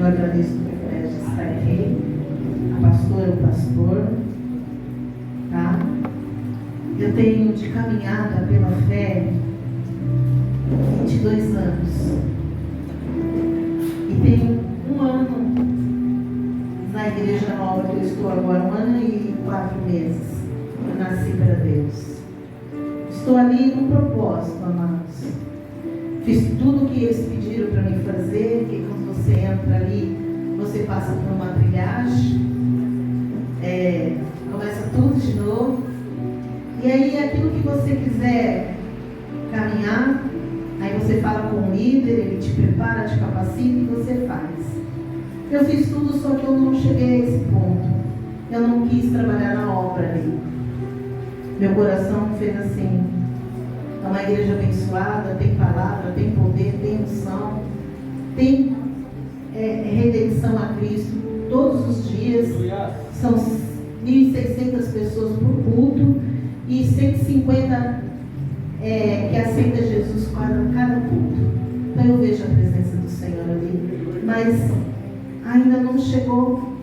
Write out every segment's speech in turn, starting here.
Eu agradeço o privilégio de estar aqui, a pastora, o pastor, tá? Eu tenho de caminhada pela fé 22 anos. E tenho um ano na igreja nova que eu estou agora, 1 ano e 4 meses. Eu nasci para Deus. Estou ali num propósito, amados. Fiz tudo o que eles pediram para mim fazer, que quando você entra ali, você passa por uma trilhagem, começa tudo de novo. E aí aquilo que você quiser caminhar, aí você fala com o líder, ele te prepara, te capacita e você faz. Eu fiz tudo, só que eu não cheguei a esse ponto. Eu não quis trabalhar na obra ali. Meu coração fez assim. É uma igreja abençoada, tem palavra, tem poder, tem unção, tem redenção a Cristo todos os dias. São 1.600 pessoas por culto e 150 que aceita Jesus cada culto. Então eu vejo a presença do Senhor ali, mas ainda não chegou.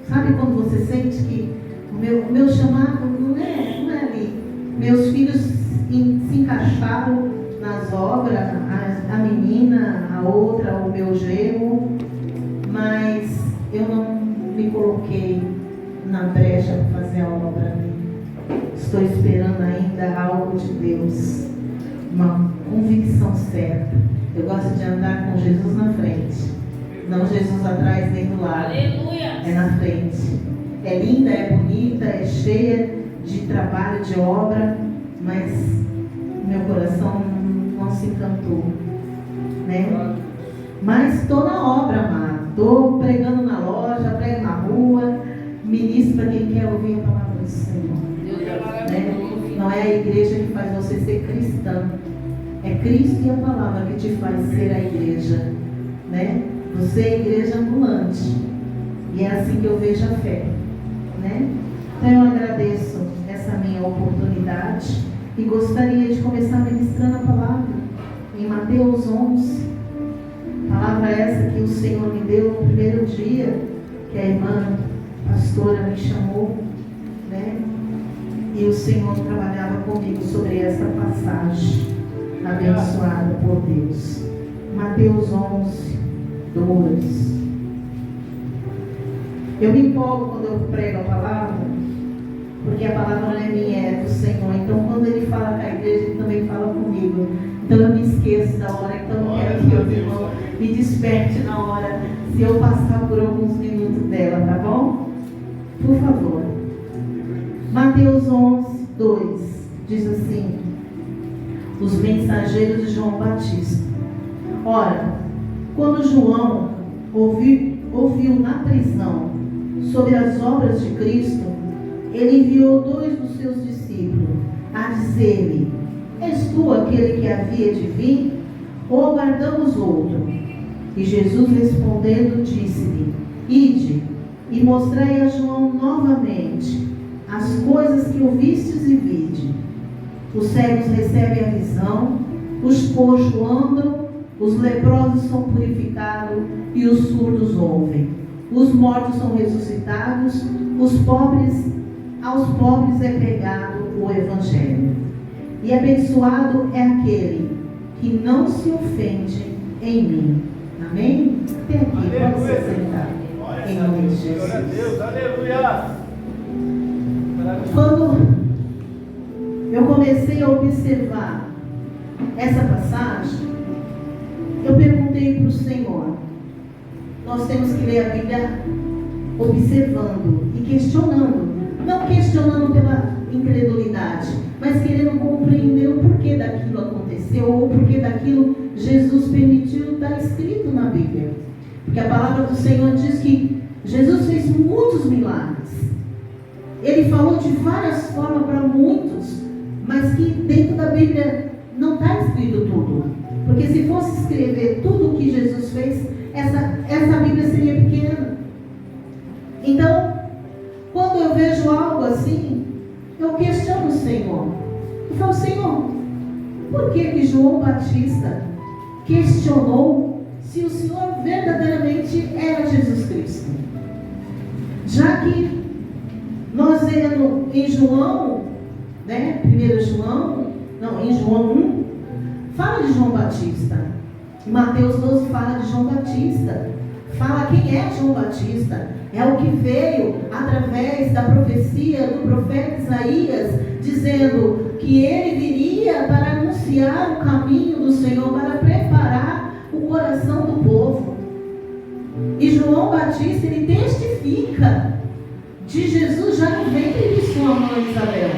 Sabe quando você sente que o meu chamado não é ali? Meus filhos se encaixaram nas obras, a menina, a outra, o meu genro, mas eu não me coloquei na brecha para fazer a obra ali. Estou esperando ainda algo de Deus, uma convicção certa. Eu gosto de andar com Jesus na frente, não Jesus atrás nem do lado. Aleluia. É na frente. É linda, é bonita, é cheia de trabalho, de obra, mas meu coração não se encantou, né? Mas estou na obra, amado. Estou pregando na loja, prego na rua, ministro para quem quer ouvir a palavra do Senhor. Né? Não é a igreja que faz você ser cristão, é Cristo e a palavra que te faz ser a igreja, né? Você é a igreja ambulante, e é assim que eu vejo a fé, né? Então eu agradeço essa minha oportunidade e gostaria de começar ministrando a palavra em Mateus 11, palavra essa que o Senhor me deu no primeiro dia que a irmã pastora me chamou, né? E o Senhor trabalhava comigo sobre essa passagem abençoada por Deus. Mateus 11, 2. Eu me empolgo quando eu prego a palavra, porque a palavra não é minha, é do Senhor. Então quando Ele fala com a igreja, Ele também fala comigo. Então eu me esqueço da hora, então eu quero que o irmão me desperte na hora, se eu passar por alguns minutos dela, tá bom? Por favor. Mateus 11, 2 diz assim: os mensageiros de João Batista. Ora, quando João ouviu na prisão sobre as obras de Cristo, ele enviou 2 dos seus discípulos a dizer-lhe: és tu aquele que havia de vir, ou aguardamos outro? E Jesus respondendo disse-lhe: ide e mostrai a João novamente as coisas que ouvistes e vide. Os cegos recebem a visão, os coxos andam, os leprosos são purificados e os surdos ouvem. Os mortos são ressuscitados, aos pobres é pregado o Evangelho. E abençoado é aquele que não se ofende em mim. Amém? Até aqui, pode se sentar. Em nome de Jesus. Aleluia. Quando eu comecei a observar essa passagem, eu perguntei para o Senhor. Nós temos que ler a Bíblia observando e questionando. Não questionando pela incredulidade, mas querendo compreender o porquê daquilo aconteceu, ou o porquê daquilo Jesus permitiu estar escrito na Bíblia. Porque a palavra do Senhor diz que Jesus fez muitos milagres. Ele falou de várias formas para muitos, mas que dentro da Bíblia não está escrito tudo. Porque se fosse escrever tudo o que Jesus fez, essa Bíblia seria pequena. Então, quando eu vejo algo assim, eu questiono o Senhor. Eu falo: Senhor, por que João Batista questionou se o Senhor verdadeiramente é em João, né? Em João 1, fala de João Batista. Em Mateus 12 fala de João Batista. Fala quem é João Batista. É o que veio através da profecia do profeta Isaías, dizendo que ele viria para anunciar o caminho do Senhor, para preparar o coração do povo. E João Batista, ele testifica de Jesus já no ventre de sua mãe Isabel.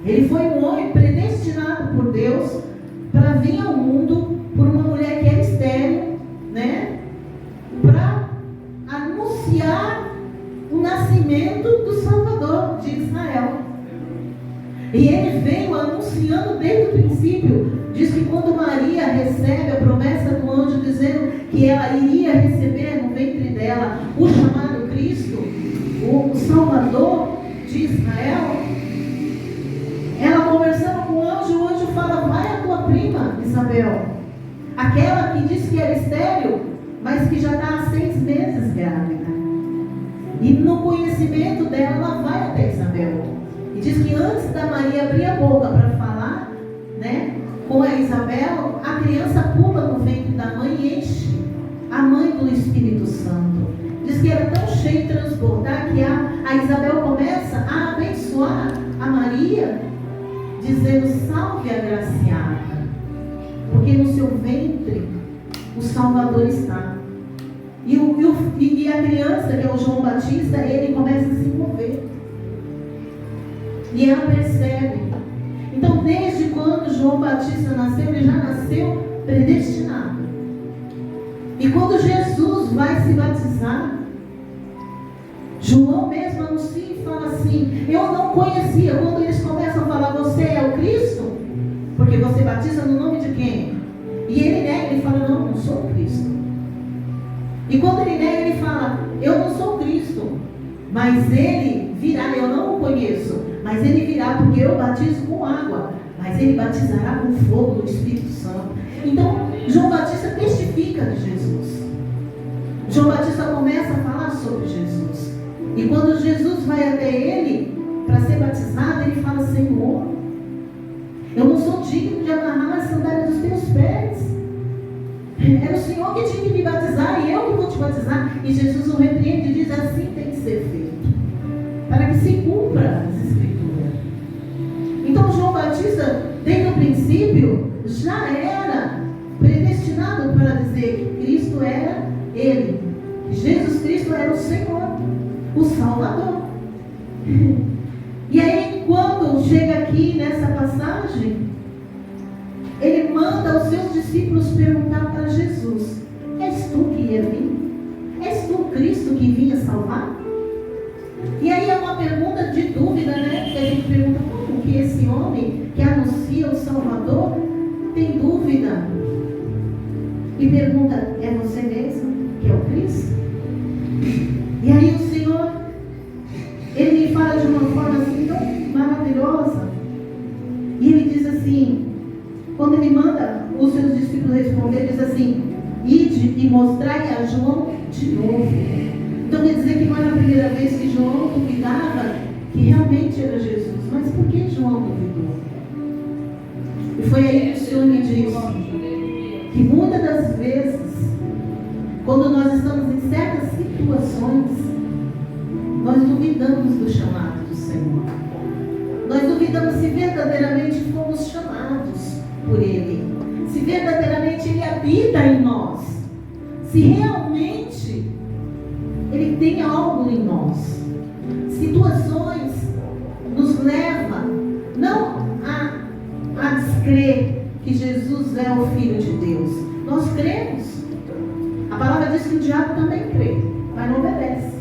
Ele foi um homem predestinado por Deus para vir ao mundo por uma mulher que era estéril, né? Para anunciar o nascimento do Salvador de Israel. E ele veio anunciando desde o princípio. Diz que quando Maria recebe a promessa do anjo dizendo que ela iria receber no ventre dela o chamado Cristo, o Salvador de Israel, ela conversando com o anjo fala: vai a tua prima Isabel, aquela que disse que era estéril, mas que já está há 6 meses grávida. E no conhecimento dela, ela vai até Isabel. E diz que antes da Maria abrir a boca para falar, né, com a Isabel, a criança pula no ventre da mãe e enche a mãe do Espírito Santo. Diz que era tão cheio de transbordar que a Isabel começa a abençoar a Maria, dizendo: salve a agraciada, porque no seu ventre o Salvador está. E a criança, que é o João Batista, ele começa a se mover. E ela percebe. Então, desde quando João Batista nasceu, ele já nasceu predestinado. E quando Jesus vai se batizar, João mesmo anuncia e fala assim: eu não conhecia. Quando eles começam a falar: você é o Cristo? Porque você batiza no nome de quem? E ele nega, ele fala: não sou o Cristo. E quando ele nega, ele fala: eu não sou o Cristo, mas ele virá. Eu não o conheço, mas ele virá, porque eu batizo com água, mas ele batizará com fogo do Espírito Santo. Então, João Batista testifica de Jesus. João Batista começa a falar sobre Jesus. E quando Jesus vai até ele para ser batizado, ele fala: Senhor, eu não sou digno de amarrar as sandálias dos teus pés. Era o Senhor que tinha que me batizar e eu que vou te batizar. E Jesus o repreende e diz: assim tem que ser feito, para que se cumpra as Escrituras. Então João Batista, desde o princípio, já era predestinado para dizer que Cristo era Ele, que Jesus Cristo era o Senhor, o Salvador. E aí, quando chega aqui nessa passagem, ele manda os seus discípulos perguntar para Jesus: és tu que ia vir? És tu o Cristo que vinha salvar? E aí é uma pergunta de dúvida, né? Que a gente pergunta: como que esse homem que anuncia o Salvador tem dúvida? E pergunta: é você mesmo que é o Cristo? E aí o Senhor, ele me fala de uma forma assim tão maravilhosa. E ele diz assim, quando ele manda os seus discípulos responder, ele diz assim: ide e mostrai a João de novo. Então quer dizer que não era a primeira vez que João duvidava que realmente era Jesus. Mas por que João duvidou? E foi aí que o Senhor me disse que muitas das vezes, quando nós estamos em certas situações, nós duvidamos do chamado do Senhor. Nós duvidamos se verdadeiramente fomos chamados por Ele, se verdadeiramente Ele habita em nós, se realmente Ele tem algo em nós. Situações nos levam não a descrer que Jesus é o Filho de Deus. Nós cremos. A palavra diz que o diabo também crê, mas não obedece.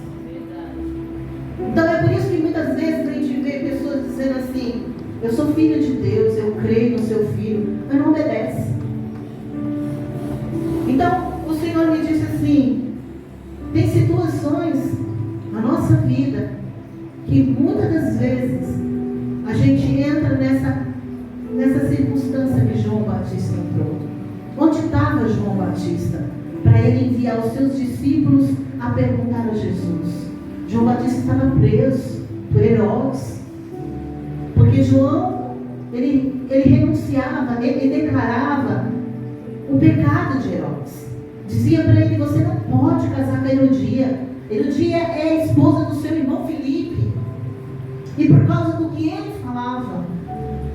Então é por isso que muitas vezes a gente vê pessoas dizendo assim: eu sou filho de Deus, eu creio no seu Filho, mas não obedece. Então o Senhor me disse assim: tem situações na nossa vida que muitas das vezes a gente entra nessa circunstância que João Batista entrou. Onde estava João Batista? Para ele enviar os seus discípulos a perguntar a Jesus. João Batista estava preso. por Herodes. Porque João, ele renunciava, ele declarava o pecado de Herodes. Dizia para ele: você não pode casar com a Herodia. Herodia é a esposa do seu irmão Filipe. E por causa do que ele falava,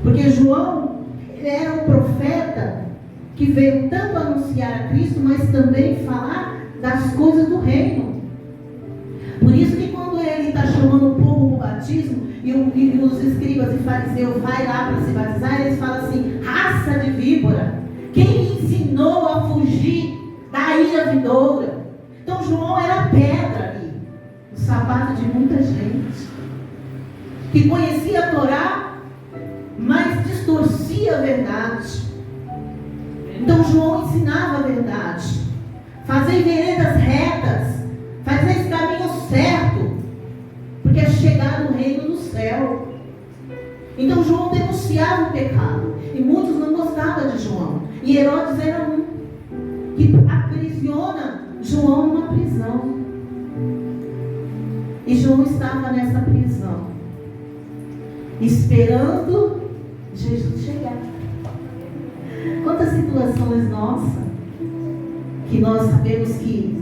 porque João, ele era um profeta que veio tanto anunciar a Cristo, mas também falar das coisas do reino. Por isso que quando ele está chamando o povo para o batismo, e os escribas e fariseus vai lá para se batizar, eles falam assim: raça de víbora, quem lhe ensinou a fugir da ira vindoura? Então João era pedra ali, o sapato de muita gente, que conhecia a Torá, mas distorcia a verdade. Então João ensinava a verdade: fazei veredas retas, fazei caminho certo, porque é chegar no reino do céu. Então João denunciava o pecado, e muitos não gostavam de João, e Herodes era um que aprisiona João numa prisão. E João estava nessa prisão, esperando Jesus chegar. Quantas situações nossas que nós sabemos que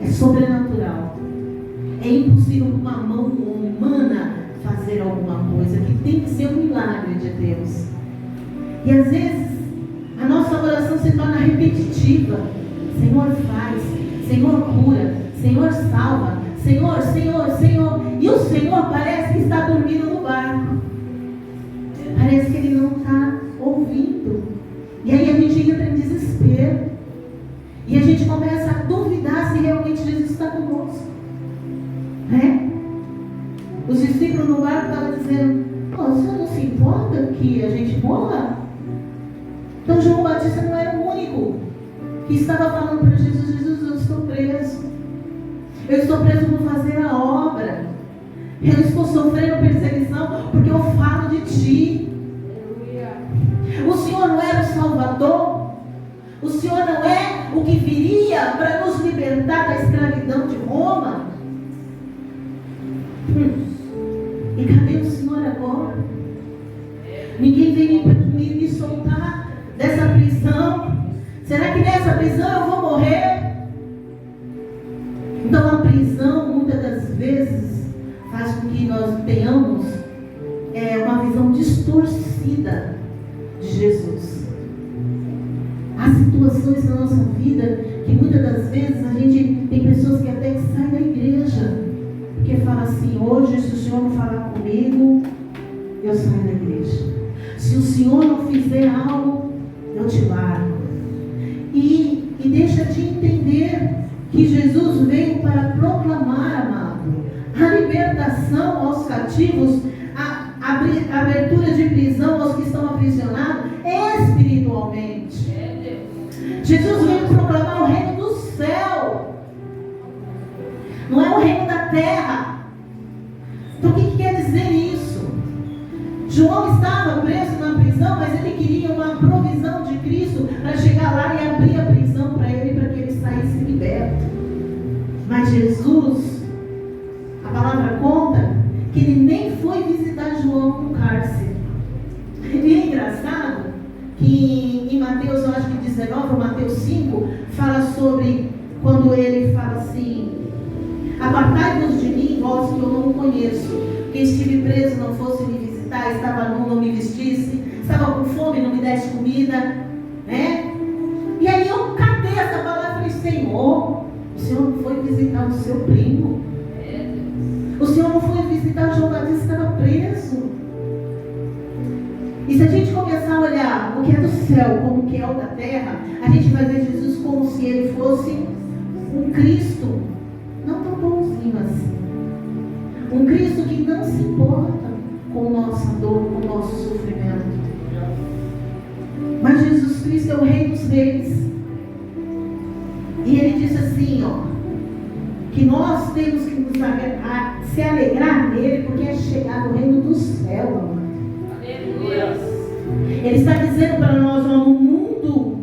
é sobrenatural, é impossível com uma mão humana fazer alguma coisa, que tem que ser um milagre de Deus. E às vezes a nossa oração se torna repetitiva: Senhor faz, Senhor cura, Senhor salva, Senhor, Senhor, Senhor. E o Senhor parece que está dormindo no barco, parece que Ele não está ouvindo. E aí a gente entra em desespero, e a gente começa a duvidar se realmente Jesus está conosco, né? Os discípulos no barco estavam dizendo: o Senhor não se importa que a gente morra? Então João Batista não era o único que estava falando para Jesus: Jesus, eu estou preso. Eu estou preso por fazer a obra. Eu estou sofrendo perseguição porque eu falo de Ti. O Senhor não era o Salvador? O Senhor não é o que viria para nos libertar da escravidão de Roma? E cadê o Senhor agora? Ninguém vem me soltar dessa prisão. Será que nessa prisão eu vou morrer? Então a prisão, muitas das vezes, faz com que nós tenhamos uma visão distorcida de Jesus. Há situações na nossa vida que muitas das vezes a gente tem pessoas que até saem da igreja, porque fala assim: hoje, se o Senhor não falar comigo, eu saio da igreja. Se o Senhor não fizer algo, eu te largo. E deixa de entender que Jesus veio para proclamar, amado, a libertação aos cativos, a abertura de prisão aos que estão aprisionados espiritualmente. Jesus veio proclamar o reino do céu, não é o reino da terra. Então o que quer dizer isso? João estava preso na prisão, mas ele queria uma provisão de Cristo para chegar lá e abrir a prisão para ele, para que ele saísse liberto. Mas Jesus, a palavra conta que ele nem foi visitar João no cárcere. E é engraçado que em Mateus, eu acho que 19 ou Mateus 5, fala sobre quando ele fala assim: apartai-vos de mim, vós que eu não conheço, que estive preso, não fosse me visitar, estava nu, não me vestisse, estava com fome, não me desse comida, né? E aí eu catei essa palavra e falei: Senhor, o Senhor não foi visitar o seu primo? O Senhor não foi visitar João Batista, estava preso. E se a gente começar a olhar o que é do céu como o que é o da terra, a gente vai ver Jesus como se ele fosse um Cristo não tão bonzinho assim. Um Cristo que não se importa com nossa dor, com o nosso sofrimento. Mas Jesus Cristo é o Rei dos Reis. E ele disse assim, que nós temos que nos se alegrar nele, porque é chegar no reino do céu, amado. Ele está dizendo para nós: no mundo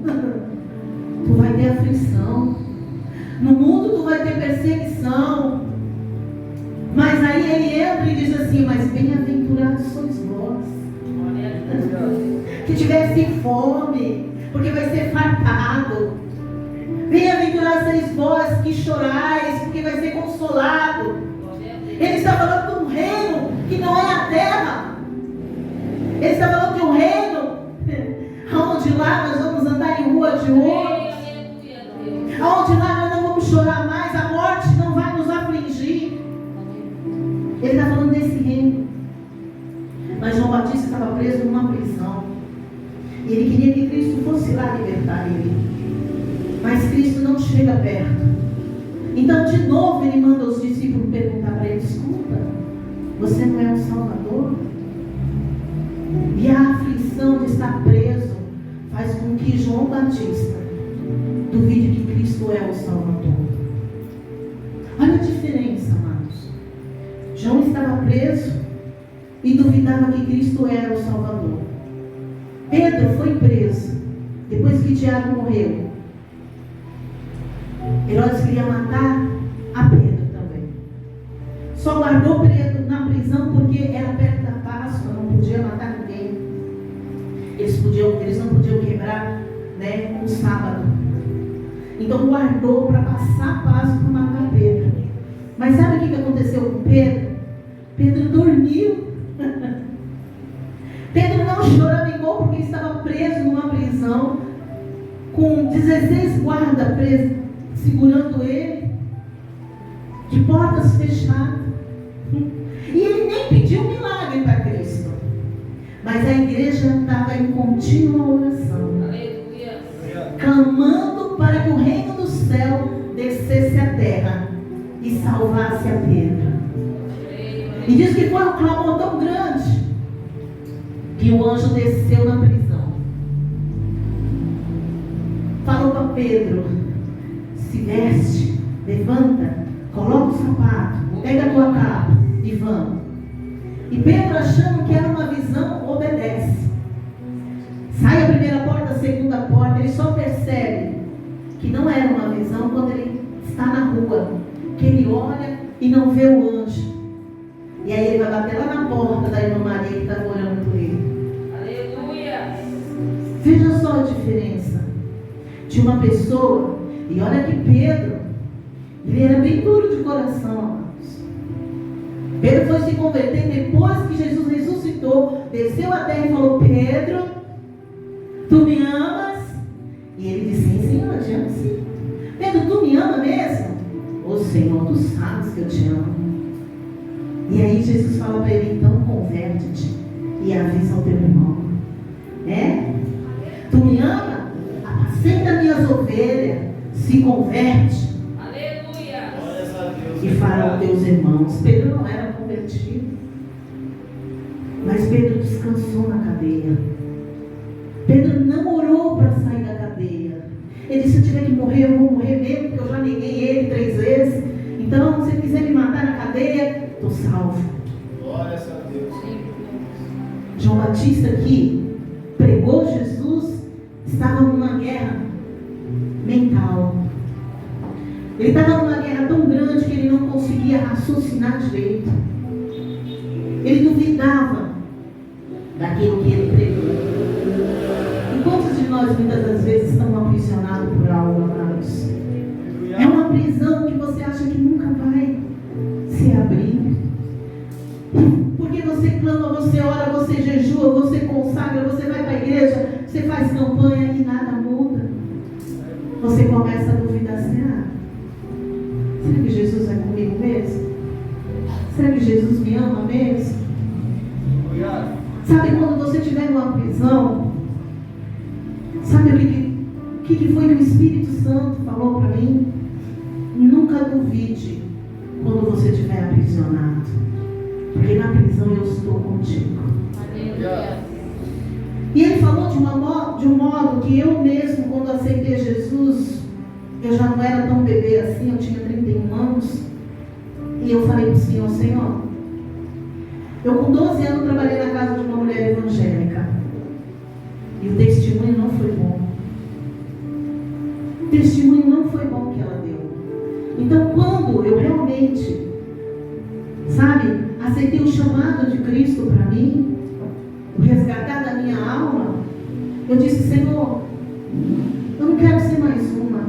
tu vai ter aflição, no mundo tu vai ter perseguição, mas aí ele entra ele diz assim: mas bem-aventurados sois vós, que tivesse fome, porque vai ser fartado. Bem-aventurados sois vós que chorais, porque vai ser consolado. Ele está falando de um reino que não é a terra. Ele está falando de um reino onde lá nós vamos andar em rua de ouro, onde lá nós não vamos chorar mais, a morte não vai nos afligir. Ele está falando desse reino. Mas João Batista estava preso numa prisão. E ele queria que Cristo fosse lá libertar ele. Mas Cristo não chega perto. Então, de novo, ele manda os discípulos perguntar para ele: escuta, você não é um Salvador? E a aflição de estar preso faz com que João Batista duvide que Cristo é o Salvador. Olha a diferença, amados. João estava preso e duvidava que Cristo era o Salvador. Pedro foi preso depois que Tiago morreu. Herodes queria matar a Pedro também. Só guardou Pedro na prisão porque era perto da Páscoa, não podia matar ninguém. Eles não podiam quebrar, né, um sábado. Então guardou para passar a Páscoa para matar Pedro. Mas sabe o que aconteceu com Pedro? Pedro dormiu. Pedro não choramingou porque estava preso numa prisão com 16 guardas presos, segurando ele, de portas fechadas. E ele nem pediu milagre para Cristo. Mas a igreja estava em contínua oração, clamando para que o reino do céu descesse à terra e salvasse a Pedro. E diz que foi um clamor tão grande que o anjo desceu na prisão, falou para Pedro: se veste, levanta, coloca o sapato, pega a tua capa e vamos. E Pedro, achando que era uma visão, obedece. Sai a primeira porta, a segunda porta. Ele só percebe que não era uma visão quando ele está na rua, que ele olha e não vê o anjo. E aí ele vai bater lá na porta da irmã Maria que estava orando por ele. Aleluia! Veja só a diferença de uma pessoa. E olha que Pedro, ele era bem duro de coração, amados. Pedro foi se converter depois que Jesus ressuscitou, desceu a terra e falou: Pedro, tu me amas? E ele disse: sim, Senhor, eu te amo sim. Pedro, tu me ama mesmo? Ô Senhor, tu sabes que eu te amo. E aí Jesus fala para ele: então converte-te e avisa ao teu irmão. Tu me ama? Apacenta minhas ovelhas, se converte. Aleluia! E fala aos teus irmãos. Pedro não era convertido, mas Pedro descansou na cadeia. Pedro não orou para sair da cadeia. Ele disse: se eu tiver que morrer, eu vou morrer mesmo, porque eu já neguei ele 3 vezes. Então, se ele quiser me matar na cadeia, estou salvo. Glória a Deus. João Batista, que pregou Jesus, estava numa guerra mental. Ele estava numa guerra tão grande que ele não conseguia raciocinar direito. Ele duvidava daquilo que ele pregou. E quantos de nós muitas das vezes estamos aprisionados por algo, amados? É uma prisão que você acha que nunca vai se abrir. Porque você clama, você ora, você jejua, você consagra, você vai para a igreja, você faz campanha e nada muda. Você começa a duvidar assim: será que Jesus é comigo mesmo? Será que Jesus me ama mesmo? Sabe quando você estiver numa prisão? Sabe o que foi que o Espírito Santo falou para mim? Nunca duvide quando você estiver aprisionado, porque na prisão eu estou contigo. E ele falou de um modo que eu mesmo, quando aceitei Jesus, eu já não era tão bebê assim, eu tinha 31 anos. E eu falei para o Senhor: Senhor, eu com 12 anos trabalhei na casa de uma mulher evangélica. E o testemunho não foi bom. O testemunho não foi bom que ela deu. Então, quando eu realmente, aceitei o chamado de Cristo para mim, o resgatar da minha alma, eu disse: Senhor, eu não quero ser mais uma.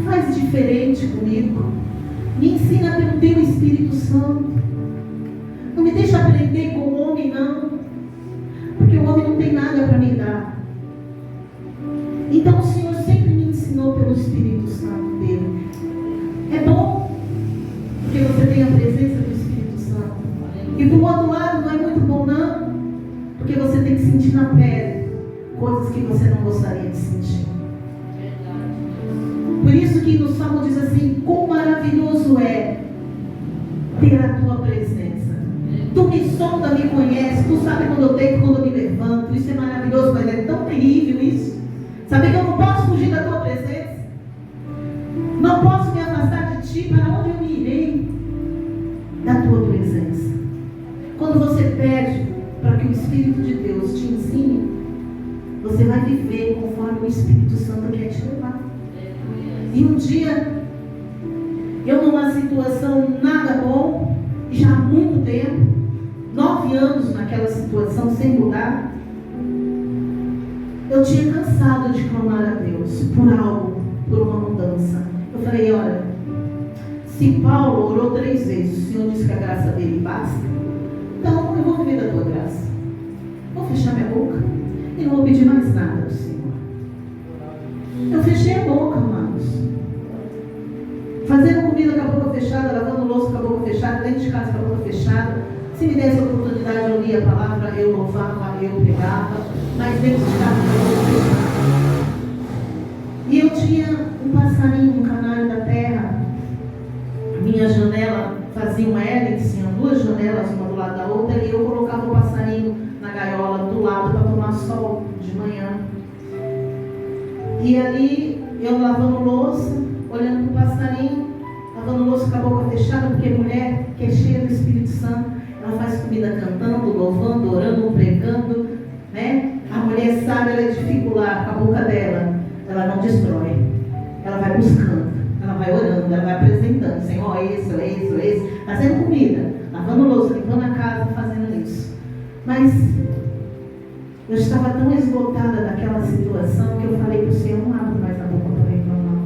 Faz diferente comigo. Me ensina pelo teu Espírito Santo. Não me deixa aprender com o homem, não. Porque o homem não tem nada para me dar. Então o Senhor sempre me ensinou pelo Espírito Santo dele. É bom, porque você tem a presença do Espírito Santo. E do outro lado não é muito bom, não. Porque você tem que sentir na pele coisas que você não gostaria de sentir. Por isso que no Salmo diz assim: quão maravilhoso é ter a tua presença. Tu me sonda, me conhece, tu sabe quando eu deito, quando eu me levanto. Isso é maravilhoso, mas é tão terrível isso. Saber que eu não posso fugir da tua presença. Não posso me afastar de ti. Para onde eu me irei? Da tua presença. Quando você pede para que o Espírito de Deus te ensine, você vai viver conforme o Espírito Santo quer te levar. E um dia, eu numa situação nada bom, já há muito tempo, 9 anos naquela situação sem mudar, eu tinha cansado de clamar a Deus por algo, por uma mudança. Eu falei: olha, se Paulo orou 3 vezes, o Senhor disse que a graça dele basta, então eu vou viver da tua graça. Vou fechar minha boca e não vou pedir mais nada do Senhor. Eu fechei a boca, amados. Fazendo comida com a boca fechada, lavando louça com a boca fechada, dentro de casa com a boca fechada. Se me desse a oportunidade, eu lia a palavra, eu louvava, eu pregava, mas dentro de casa com a boca fechada. E eu tinha um passarinho, um canário da terra. Minha janela fazia uma hélice, tinha 2 janelas, uma do lado da outra, e eu colocava o passarinho na gaiola do lado para tomar sol de manhã. E ali, eu lavando louça, olhando para o passarinho, lavando louça com a boca fechada, porque mulher que é cheia do Espírito Santo, ela faz comida cantando, louvando, orando, pregando, né? A mulher sabe, ela edifica lá com a boca dela, ela não destrói, ela vai buscando, ela vai orando, ela vai apresentando: Senhor, esse, fazendo comida, lavando louça, limpando a casa, fazendo isso. Mas eu estava tão esgotada daquela situação que eu falei para o Senhor: não abro mais a boca para reclamar.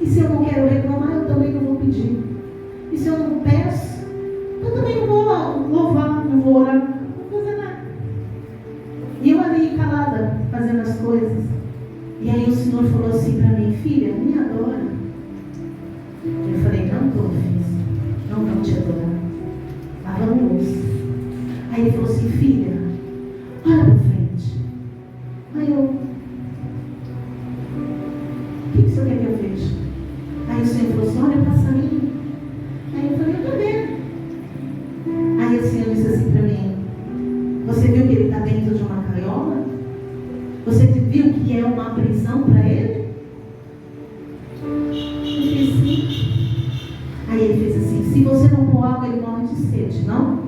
E se eu não quero reclamar, eu também não vou pedir. E se eu não peço, eu também não vou louvar, não vou orar, não vou fazer nada. E eu ali calada, fazendo as coisas. E aí o Senhor falou assim para mim: filha, me adora. Eu falei: não estou, filho, não estou te adorando. Lavando louça. Aí ele falou assim: filha, olha para frente. Aí eu: o que o Senhor quer que eu veja? Aí o Senhor falou assim: olha o passarinho. Aí eu falei: eu estou vendo. Aí o Senhor disse assim para mim: você viu que ele está dentro de uma gaiola? Você viu que é uma prisão para ele? Eu fiz sim. Aí ele fez assim: se você não pôr água, ele morre de sede, não?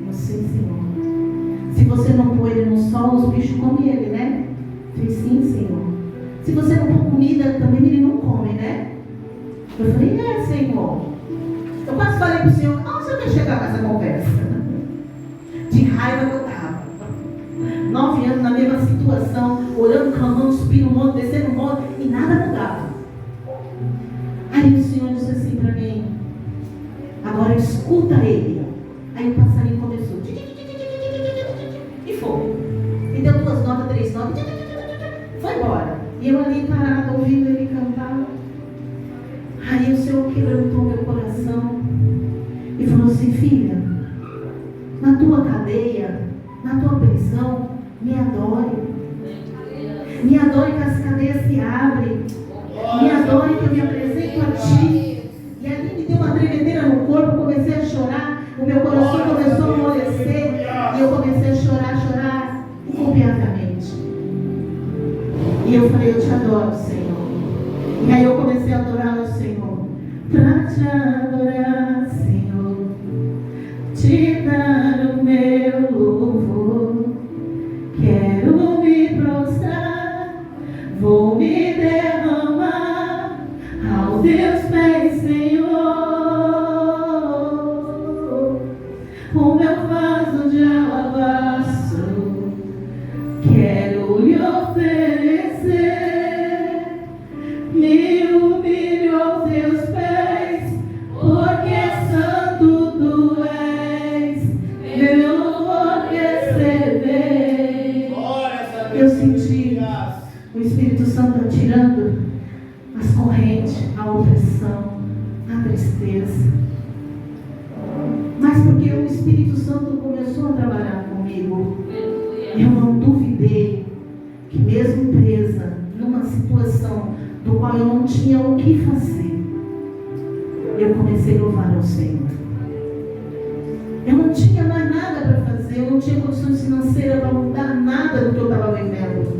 Eu sei, Senhor. Se você não pôr ele no sol, os bichos comem ele, né? Eu fiz sim, Senhor. Se você não pôr comida, também ele não come, né? Eu falei: é, Senhor. Eu quase falei para o Senhor: onde você quer chegar com essa conversa? De raiva que eu estava. 9 anos na mesma situação, orando, clamando, subindo um monte, descendo um monte, e nada mudava. Aí o Senhor disse assim para mim: agora escuta ele. Aí o passarinho começou, e foi. E deu 2 notas, 3 notas, foi embora. E eu ali parada, ouvindo ele cantar. Aí o Senhor quebrantou meu coração e falou assim: filha, na tua cadeia, na tua prisão, me adore. Me adore que as cadeias se abrem. Me adore que eu me apresento a ti. E ali me deu uma tremedeira no corpo, eu comecei a chorar. O meu coração começou a amolecer. E eu comecei a chorar impiedosamente. E eu falei: eu te adoro, Senhor. E aí eu comecei a adorar o Senhor. Pra te adorar, Senhor, te dar o meu louvor. Quero me prostrar, vou me derramar aos teus pés, Senhor. humilho aos teus pés, porque santo tu és, meu louvor receber. Eu senti o Espírito Santo tirando as correntes, a opressão, a tristeza. Mas porque o Espírito Santo começou a trabalhar comigo, eu não duvidei que mesmo presa numa situação do qual eu não tinha o que fazer, eu comecei a louvar ao Senhor. Eu não tinha mais nada para fazer, eu não tinha condições financeiras para mudar nada do que eu estava vivendo.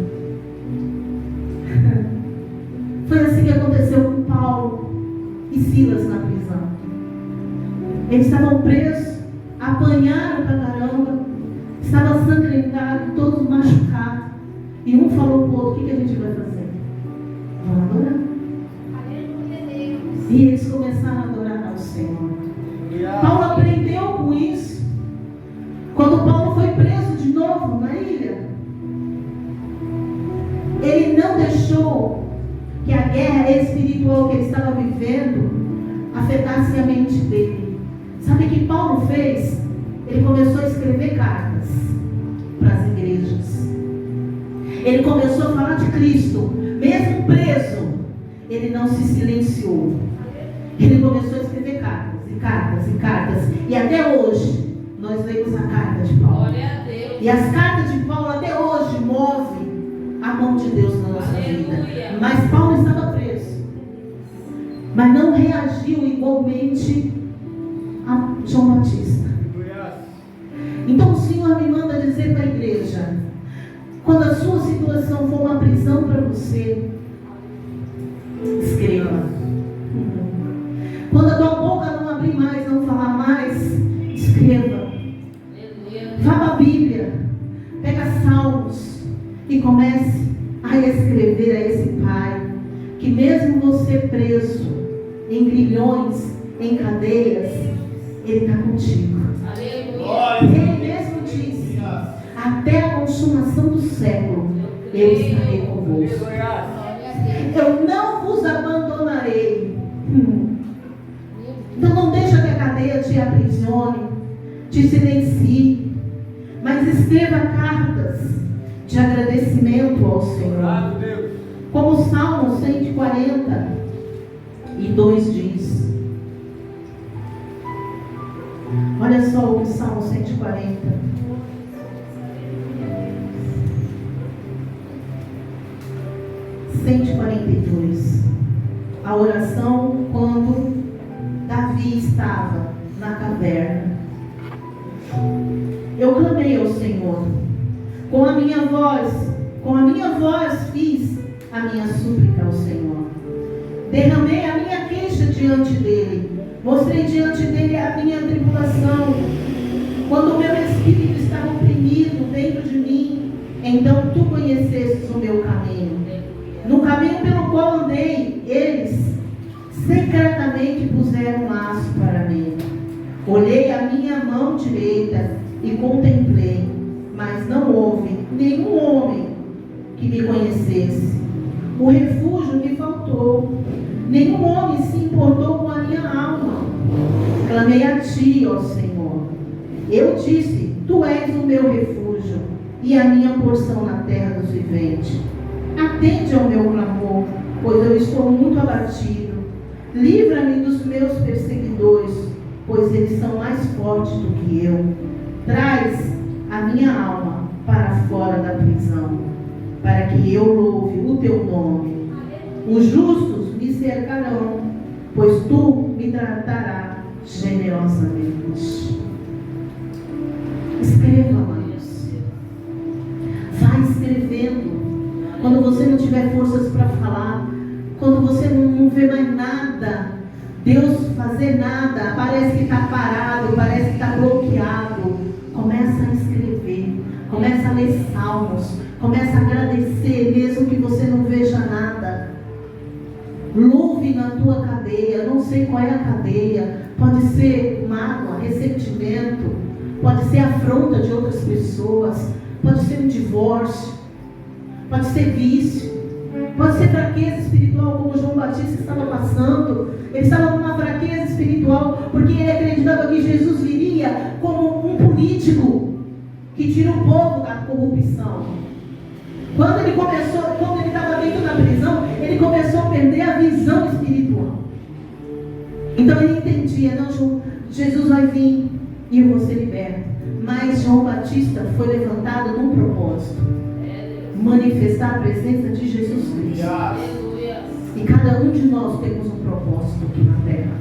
Foi assim que aconteceu com Paulo e Silas na prisão. Eles estavam presos, apanharam pra caramba, estavam sangrentados, todos machucados. E um falou pro outro: o que a gente vai fazer? Vamos adorar. E eles começaram a adorar ao Senhor. Paulo aprendeu com isso. Quando Paulo foi preso de novo na ilha, ele não deixou que a guerra espiritual que ele estava vivendo afetasse a mente dele. Sabe o que Paulo fez? Ele começou a escrever cartas para as igrejas. Ele começou a falar de Cristo. Mesmo preso, ele não se silenciou. Ele começou a escrever cartas, e cartas, e cartas. E até hoje, nós lemos a carta de Paulo. E as cartas de Paulo até hoje movem a mão de Deus na nossa vida. Mas Paulo estava preso, mas não reagiu igualmente a João Batista. Então o Senhor me manda dizer para a igreja: quando a sua situação for uma prisão para você, escreva. Quando a tua boca não abrir mais, não falar mais, escreva. Vá para a Bíblia, pega Salmos e comece a escrever a esse Pai, que mesmo você preso em grilhões, em cadeias, Ele está contigo. Ele mesmo disse: até a consumação do século eu estarei convosco. Eu não vos abandonarei. Então não deixa que a cadeia te aprisione, te silencie, mas escreva cartas de agradecimento ao Senhor. Como o Salmo 142 diz. Olha só o que o Salmo 140. A oração quando Davi estava na caverna. Eu clamei ao Senhor. Com a minha voz fiz a minha súplica ao Senhor. Derramei a minha queixa diante dele. Mostrei diante dele a minha tribulação. Quando o meu espírito estava oprimido dentro de mim, então tu conhecestes o meu caminho. No caminho pelo qual andei, eles secretamente puseram um laço para mim. Olhei a minha mão direita e contemplei, mas não houve nenhum homem que me conhecesse. O refúgio me faltou. Nenhum homem se importou com a minha alma. Clamei a ti, ó Senhor. Eu disse: tu és o meu refúgio e a minha porção na terra dos viventes. Atende ao meu clamor, pois eu estou muito abatido. Livra-me dos meus perseguidores, pois eles são mais fortes do que eu. Traz a minha alma para fora da prisão, para que eu louve o teu nome. Os justos me cercarão, pois tu me tratarás generosamente. Escreva, amados. Vai escrevendo. Quando você não tiver forças para falar, quando você não vê mais nada, Deus fazer nada, parece que está parado, parece que está bloqueado, começa a escrever, começa a ler salmos, começa a agradecer, mesmo que você não veja nada. Louve na tua cadeia, não sei qual é a cadeia, pode ser mágoa, ressentimento, pode ser afronta de outras pessoas, pode ser um divórcio, pode ser vício, pode ser fraqueza espiritual como João Batista. Batista estava passando. Ele estava numa fraqueza espiritual, porque ele acreditava que Jesus viria como um político que tira o povo da corrupção. Quando ele estava dentro da prisão, ele começou a perder a visão espiritual. Então ele entendia, não, Jesus vai vir e eu vou ser liberto. Mas João Batista foi levantado num propósito: manifestar a presença de Jesus Cristo. E cada um de nós temos um propósito aqui na terra.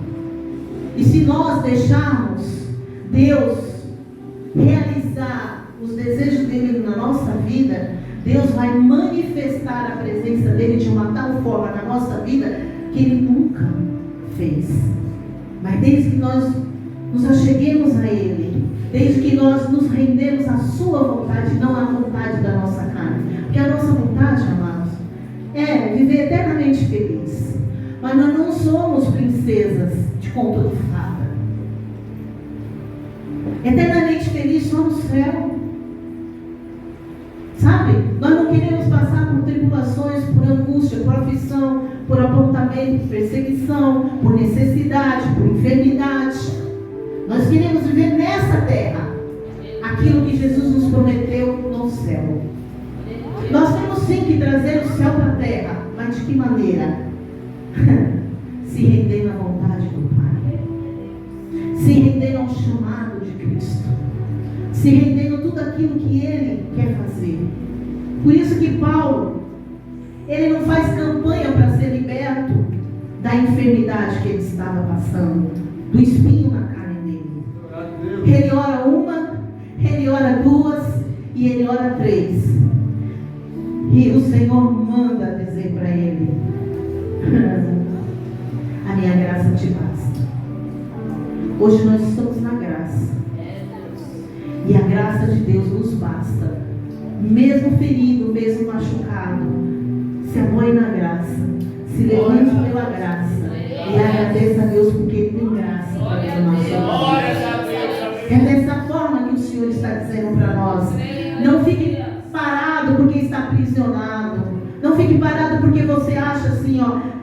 E se nós deixarmos Deus realizar os desejos dele na nossa vida, Deus vai manifestar a presença dele de uma tal forma na nossa vida que ele nunca fez. Mas desde que nós nos acheguemos a ele, desde que nós nos rendemos à sua vontade, não à vontade da nossa carne. Porque a nossa vontade, amados, é viver eternamente feliz. Mas nós não somos princesas de conto de fada. Eternamente feliz só no céu. Sabe? Nós não queremos passar por tribulações, por angústia, por aflição, por apontamento, por perseguição, por necessidade, por enfermidade. Nós queremos viver nessa terra aquilo que Jesus nos prometeu no céu. Nós temos sim que trazer o céu para a terra, mas de que maneira? Se render na vontade do Pai, se render ao chamado de Cristo, se rendendo tudo aquilo que Ele quer fazer. Por isso que Paulo, ele não faz campanha para ser liberto da enfermidade que ele estava passando, do espinho na carne dele. Ele ora uma, ele ora duas e ele ora três. E o Senhor manda dizer para ele: a minha graça te basta. Hoje nós estamos na graça. E a graça de Deus nos basta. Mesmo ferido, mesmo machucado, se apoie na graça, se levante pela graça e agradeça a Deus porque Ele tem graça para derramar sua vida. É dessa forma que o Senhor está dizendo para nós. Não fique parado porque está aprisionado. Não fique parado porque você acha assim,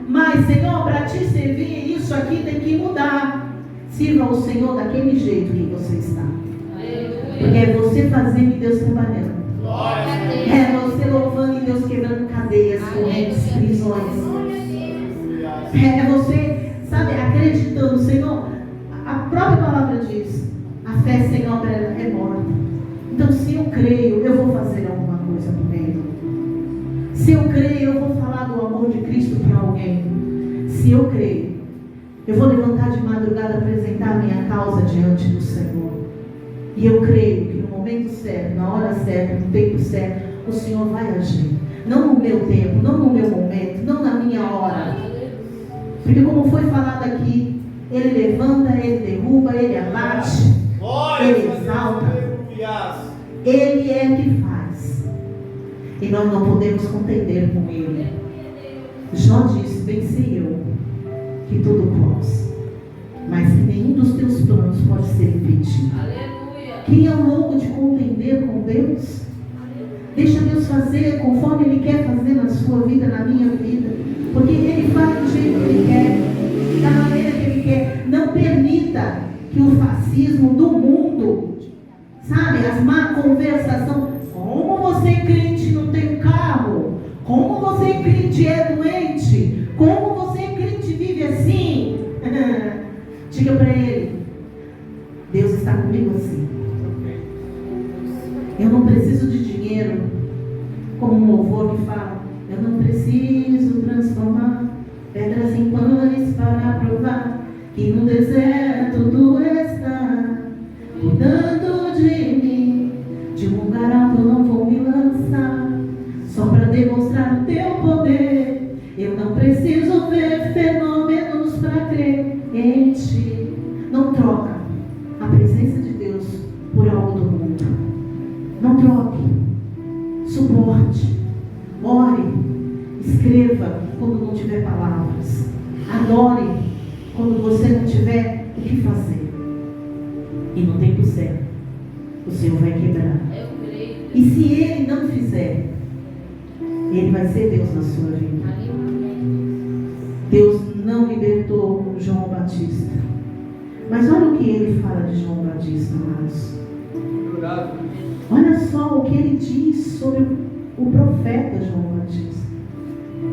mas Senhor, para te servir, isso aqui tem que mudar. Sirva ao Senhor daquele jeito que você está. Porque é você fazendo e Deus trabalhando. É você louvando e Deus quebrando cadeias, correntes, prisões. É você, sabe, acreditando. Senhor, a própria palavra diz: a fé sem obra é morta. Então, se eu creio, eu vou fazer alguma coisa por Ele. Se eu creio, eu vou falar do amor de Cristo para alguém. Se eu creio, eu vou levantar de madrugada, apresentar a minha causa diante do Senhor. E eu creio que no momento certo, na hora certa, no tempo certo, o Senhor vai agir. Não no meu tempo, não no meu momento, não na minha hora. Porque como foi falado aqui, Ele levanta, Ele derruba, Ele abate, Ele exalta. Ele é que faz. E nós não podemos contender com Ele. Jó disse: bem sei eu que tudo posso, mas que nenhum dos teus planos pode ser impedido. Quem é o louco de contender com Deus? Deixa Deus fazer conforme Ele quer fazer na sua vida, na minha vida. Porque Ele faz do jeito que Ele quer, da maneira que Ele quer. Não permita que o fascismo do mundo, sabe, as má conversação. Como você crente não tem um carro? Como você crente é doente? Como você crente vive assim? Diga para ele: Deus está comigo assim. Eu não preciso de dinheiro, como um louvor que fala: eu não preciso transformar pedras em pães para provar que no deserto tu está cuidando de mim. De um lugar alto eu não vou me lançar, só para demonstrar o teu poder. Eu não preciso ver fenômenos para crer em ti. Não troca a presença de Deus por algo do mundo. Não troque. Suporte. Ore. Escreva quando não tiver palavras. Adore quando você não tiver o que fazer. E no tempo certo, o Senhor vai quebrar. E se Ele não fizer, Ele vai ser Deus na sua vida. Deus não libertou João Batista. Mas olha o que ele fala de João Batista, amados. Olha só o que ele diz sobre o profeta João Batista.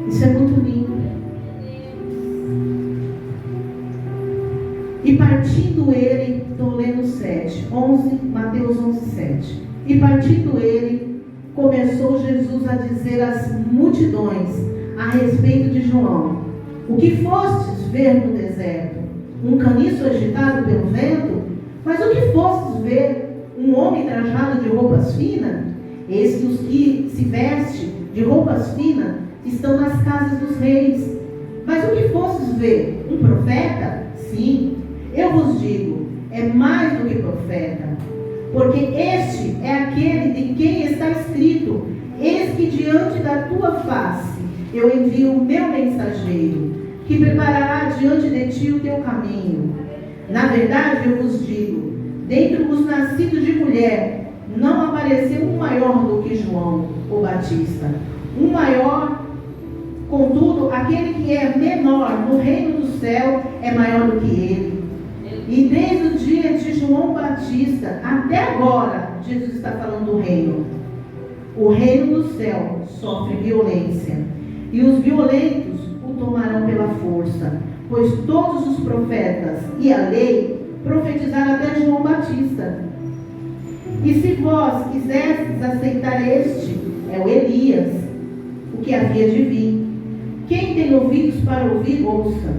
Isso é muito lindo. E partindo ele, estou lendo 7, 11, Mateus 11, 7. E partindo ele, começou Jesus a dizer às multidões a respeito de João: o que fostes ver no deserto? Um caniço agitado pelo vento? Mas o que fostes ver? Um homem trajado de roupas finas? Eis que os que se vestem de roupas finas estão nas casas dos reis. Mas o que fostes ver? Um profeta? Sim, eu vos digo, é mais do que profeta. Porque este é aquele de quem está escrito: eis que diante da tua face eu envio o meu mensageiro, que preparará diante de ti o teu caminho. Na verdade eu vos digo, dentre os nascidos de mulher, não apareceu um maior do que João, o Batista. Um maior, contudo, aquele que é menor no reino do céu é maior do que ele. E desde o dia de João Batista até agora, Jesus está falando do reino. O reino do céu sofre violência, e os violentos o tomarão pela força, pois todos os profetas e a lei profetizaram até João Batista. E se vós quisestes aceitar este, é o Elias, o que havia de vir. Quem tem ouvidos para ouvir, ouça.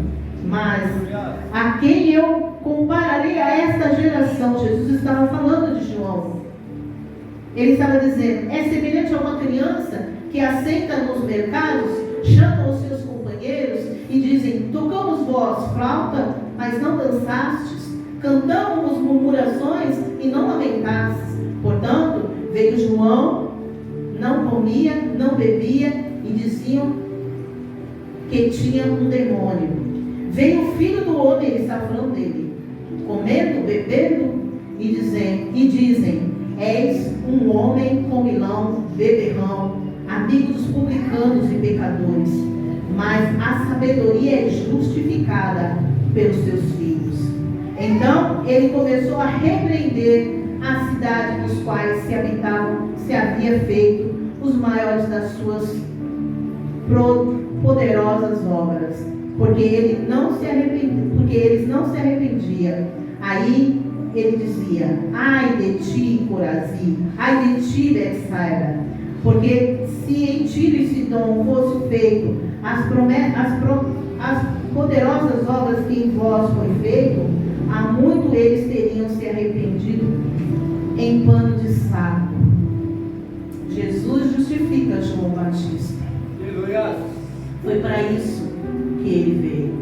Mas a quem eu compararei a esta geração? Jesus estava falando de João. Ele estava dizendo: é semelhante a uma criança que assenta nos mercados, chama os seus companheiros e dizem: tocamos vós flauta, mas não dançastes, cantamos murmurações e não lamentastes. Portanto, veio João, não comia, não bebia, e diziam que tinha um demônio. Veio o Filho do Homem, ele está falando dele, comendo, bebendo, e dizem: és um homem comilão, beberrão, amigo dos publicanos e pecadores. Mas a sabedoria é justificada pelos seus filhos. Então ele começou a repreender a cidade dos quais se havia feito os maiores das suas poderosas obras, porque eles não se arrependiam. Aí ele dizia: ai de ti, Corazim, ai de ti, Betsaida, porque se em Tiro e Sidom fosse feito as poderosas obras que em vós foi feito, há muito eles teriam se arrependido em pano de saco. Jesus justifica João Batista. Foi para isso que ele veio.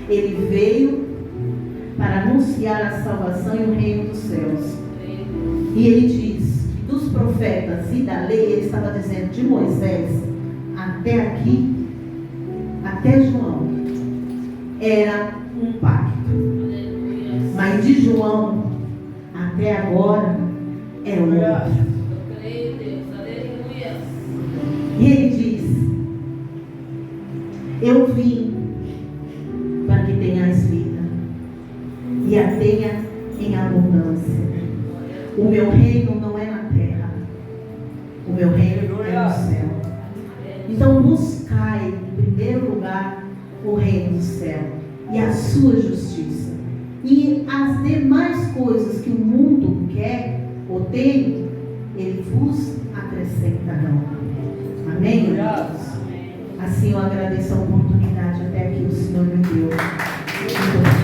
Ele veio para anunciar a salvação e o reino dos céus. E ele diz que dos profetas e da lei, ele estava dizendo de Moisés até aqui, até João, era um pacto. Mas de João até agora é outro. E ele diz: eu vim para que tenhas vida e a tenha em abundância. O meu reino não é na terra, o meu reino é no céu. Então buscai em primeiro lugar o reino do céu e a sua justiça, e as demais coisas que o mundo quer ou tem, ele vos acrescentarão. Amém, irmãos? Assim eu agradeço a oportunidade até aqui o Senhor me deu. Muito